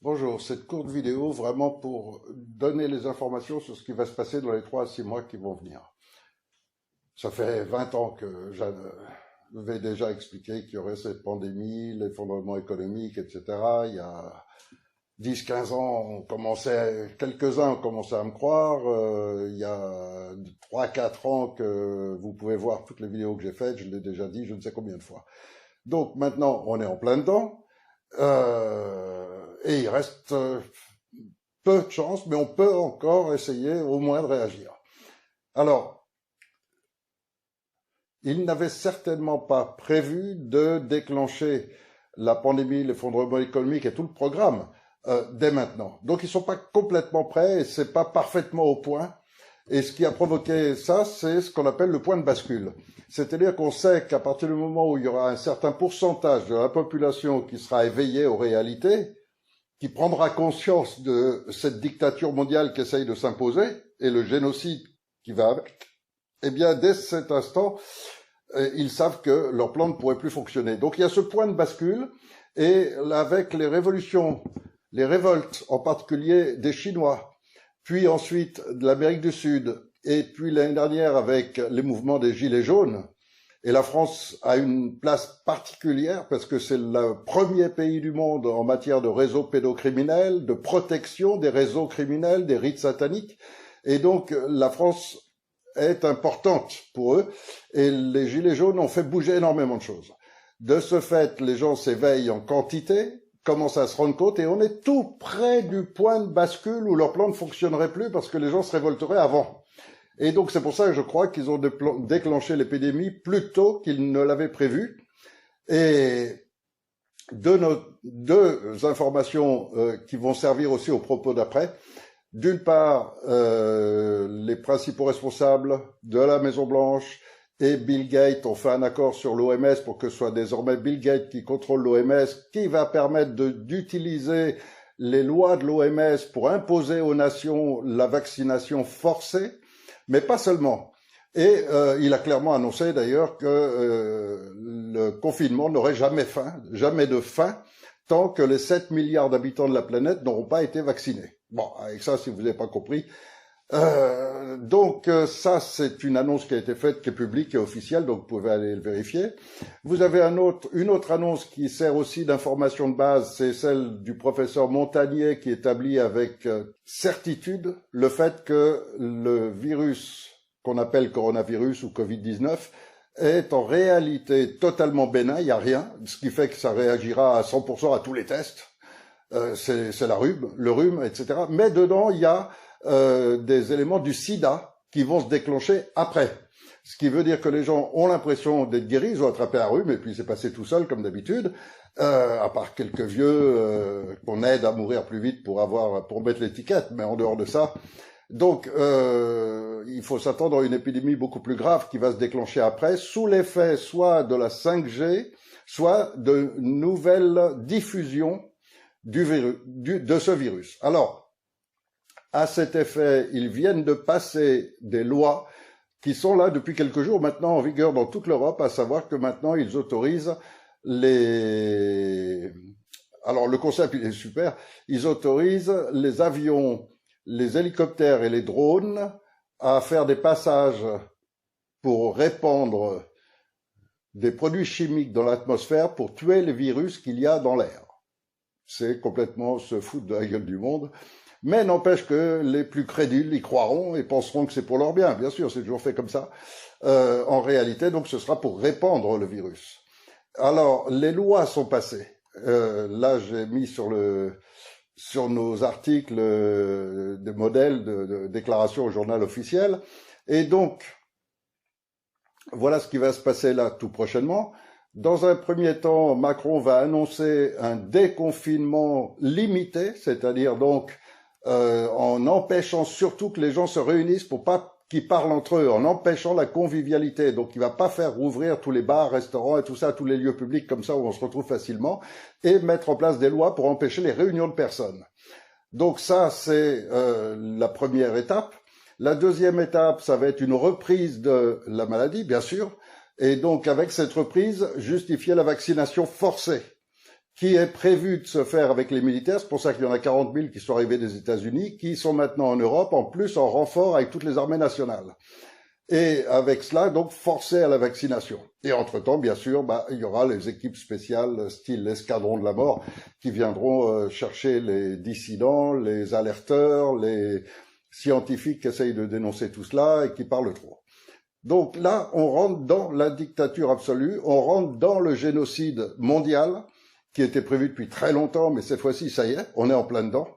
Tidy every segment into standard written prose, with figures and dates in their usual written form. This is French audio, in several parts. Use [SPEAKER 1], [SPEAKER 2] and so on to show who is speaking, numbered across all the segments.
[SPEAKER 1] Bonjour, cette courte vidéo vraiment pour donner les informations sur ce qui va se passer dans les 3 à 6 mois qui vont venir. Ça fait 20 ans que j'avais déjà expliqué qu'il y aurait cette pandémie, l'effondrement économique, etc. Il y a 10, 15 ans, quelques-uns ont commencé à me croire. Il y a 3, 4 ans que vous pouvez voir toutes les vidéos que j'ai faites, je l'ai déjà dit je ne sais combien de fois. Donc maintenant, on est en plein dedans. Et il reste peu de chance, mais on peut encore essayer au moins de réagir. Alors, il n'avait certainement pas prévu de déclencher la pandémie, l'effondrement économique et tout le programme dès maintenant. Donc, ils sont pas complètement prêts et c'est pas parfaitement au point. Et ce qui a provoqué ça, c'est ce qu'on appelle le point de bascule. C'est-à-dire qu'on sait qu'à partir du moment où il y aura un certain pourcentage de la population qui sera éveillée aux réalités, qui prendra conscience de cette dictature mondiale qui essaye de s'imposer et le génocide qui va avec, eh bien, dès cet instant, ils savent que leur plan ne pourrait plus fonctionner. Donc, il y a ce point de bascule et avec les révolutions, les révoltes, en particulier des Chinois, puis ensuite de l'Amérique du Sud, et puis l'année dernière avec les mouvements des Gilets jaunes. Et la France a une place particulière parce que c'est le premier pays du monde en matière de réseaux pédocriminels, de protection des réseaux criminels, des rites sataniques. Et donc la France est importante pour eux. Et les Gilets jaunes ont fait bouger énormément de choses. De ce fait, les gens s'éveillent en quantité, commencent à se rendre compte et on est tout près du point de bascule où leur plan ne fonctionnerait plus parce que les gens se révolteraient avant. Et donc c'est pour ça que je crois qu'ils ont déclenché l'épidémie plus tôt qu'ils ne l'avaient prévu. Et deux informations qui vont servir aussi au propos d'après. D'une part, les principaux responsables de la Maison-Blanche et Bill Gates ont fait un accord sur l'OMS pour que ce soit désormais Bill Gates qui contrôle l'OMS, qui va permettre d'utiliser les lois de l'OMS pour imposer aux nations la vaccination forcée, mais pas seulement. Et il a clairement annoncé d'ailleurs que le confinement n'aurait jamais de fin, tant que les 7 milliards d'habitants de la planète n'auront pas été vaccinés. Bon, avec ça, si vous n'avez pas compris. Donc ça, c'est une annonce qui a été faite, qui est publique, qui est officielle, donc vous pouvez aller le vérifier. Vous avez une autre annonce qui sert aussi d'information de base, c'est celle du professeur Montagnier qui établit avec certitude le fait que le virus qu'on appelle coronavirus ou Covid-19 est en réalité totalement bénin, il n'y a rien, ce qui fait que ça réagira à 100% à tous les tests. C'est le rhume, etc. Mais dedans, il y a des éléments du sida qui vont se déclencher après. Ce qui veut dire que les gens ont l'impression d'être guéris, ils ont attrapé un rhume et puis c'est passé tout seul comme d'habitude, à part quelques vieux qu'on aide à mourir plus vite pour mettre l'étiquette, mais en dehors de ça. Donc il faut s'attendre à une épidémie beaucoup plus grave qui va se déclencher après, sous l'effet soit de la 5G, soit de nouvelles diffusions de ce virus. Alors, à cet effet, ils viennent de passer des lois qui sont là depuis quelques jours maintenant en vigueur dans toute l'Europe, à savoir que maintenant ils autorisent alors le concept il est super, ils autorisent les avions, les hélicoptères et les drones à faire des passages pour répandre des produits chimiques dans l'atmosphère pour tuer les virus qu'il y a dans l'air. C'est complètement se foutre de la gueule du monde. Mais n'empêche que les plus crédules y croiront et penseront que c'est pour leur bien. Bien sûr, c'est toujours fait comme ça. En réalité, donc, ce sera pour répandre le virus. Alors, les lois sont passées. Là, j'ai mis sur nos articles des modèles de déclaration au journal officiel. Et donc, voilà ce qui va se passer là tout prochainement. Dans un premier temps, Macron va annoncer un déconfinement limité, c'est-à-dire donc en empêchant surtout que les gens se réunissent pour pas qu'ils parlent entre eux, en empêchant la convivialité. Donc il va pas faire rouvrir tous les bars, restaurants et tout ça, tous les lieux publics comme ça où on se retrouve facilement, et mettre en place des lois pour empêcher les réunions de personnes. Donc ça, c'est la première étape. La deuxième étape, ça va être une reprise de la maladie, bien sûr, et donc avec cette reprise, justifier la vaccination forcée, qui est prévu de se faire avec les militaires. C'est pour ça qu'il y en a 40 000 qui sont arrivés des États-Unis, qui sont maintenant en Europe, en plus en renfort avec toutes les armées nationales. Et avec cela, donc, forcés à la vaccination. Et entre-temps, bien sûr, il y aura les équipes spéciales, style l'escadron de la mort, qui viendront chercher les dissidents, les alerteurs, les scientifiques qui essayent de dénoncer tout cela et qui parlent trop. Donc là, on rentre dans la dictature absolue, on rentre dans le génocide mondial, qui était prévu depuis très longtemps, mais cette fois-ci, ça y est, on est en plein dedans.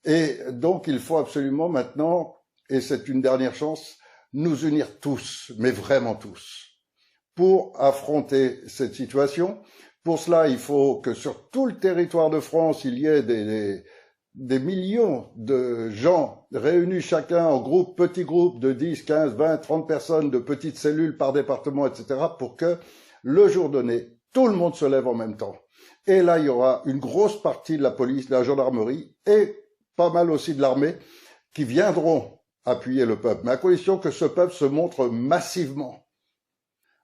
[SPEAKER 1] Et donc, il faut absolument maintenant, et c'est une dernière chance, nous unir tous, mais vraiment tous, pour affronter cette situation. Pour cela, il faut que sur tout le territoire de France, il y ait des millions de gens réunis chacun en groupes, petits groupes de 10, 15, 20, 30 personnes, de petites cellules par département, etc., pour que le jour donné, tout le monde se lève en même temps. Et là, il y aura une grosse partie de la police, de la gendarmerie et pas mal aussi de l'armée qui viendront appuyer le peuple, mais à condition que ce peuple se montre massivement.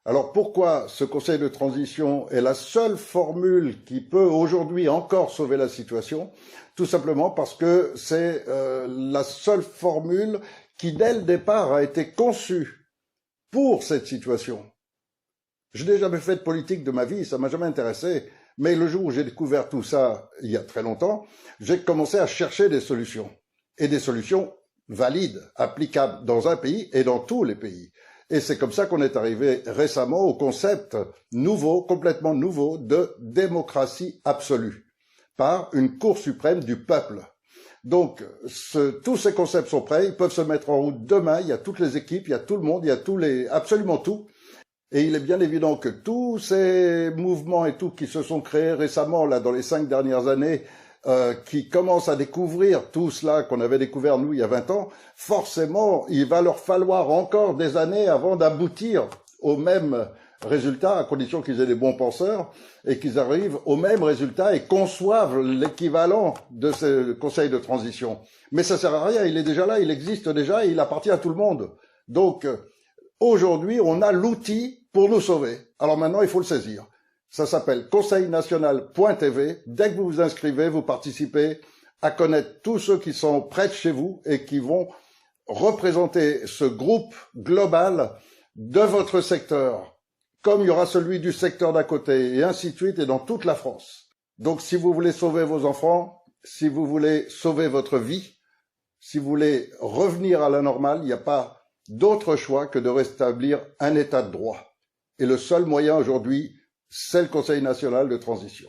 [SPEAKER 1] Alors pourquoi ce conseil de transition est la seule formule qui peut aujourd'hui encore sauver la situation? Tout simplement parce que c'est la seule formule qui, dès le départ, a été conçue pour cette situation. Je n'ai jamais fait de politique de ma vie, ça m'a jamais intéressé, mais le jour où j'ai découvert tout ça, il y a très longtemps, j'ai commencé à chercher des solutions, et des solutions valides, applicables dans un pays et dans tous les pays. Et c'est comme ça qu'on est arrivé récemment au concept nouveau, complètement nouveau, de démocratie absolue, par une Cour suprême du peuple. Donc, tous ces concepts sont prêts, ils peuvent se mettre en route demain, il y a toutes les équipes, il y a tout le monde, il y a absolument tout. Et il est bien évident que tous ces mouvements et tout qui se sont créés récemment, là, dans les 5 dernières années, qui commencent à découvrir tout cela qu'on avait découvert, nous, il y a 20 ans, forcément, il va leur falloir encore des années avant d'aboutir au même résultat, à condition qu'ils aient des bons penseurs, et qu'ils arrivent au même résultat et conçoivent l'équivalent de ce conseil de transition. Mais ça sert à rien, il est déjà là, il existe déjà et il appartient à tout le monde. Donc, aujourd'hui, on a l'outil pour nous sauver. Alors maintenant, il faut le saisir. Ça s'appelle conseilnational.tv. Dès que vous vous inscrivez, vous participez à connaître tous ceux qui sont près de chez vous et qui vont représenter ce groupe global de votre secteur, comme il y aura celui du secteur d'à côté, et ainsi de suite, et dans toute la France. Donc si vous voulez sauver vos enfants, si vous voulez sauver votre vie, si vous voulez revenir à la normale, il n'y a pas d'autre choix que de rétablir un état de droit. Et le seul moyen aujourd'hui, c'est le Conseil national de transition.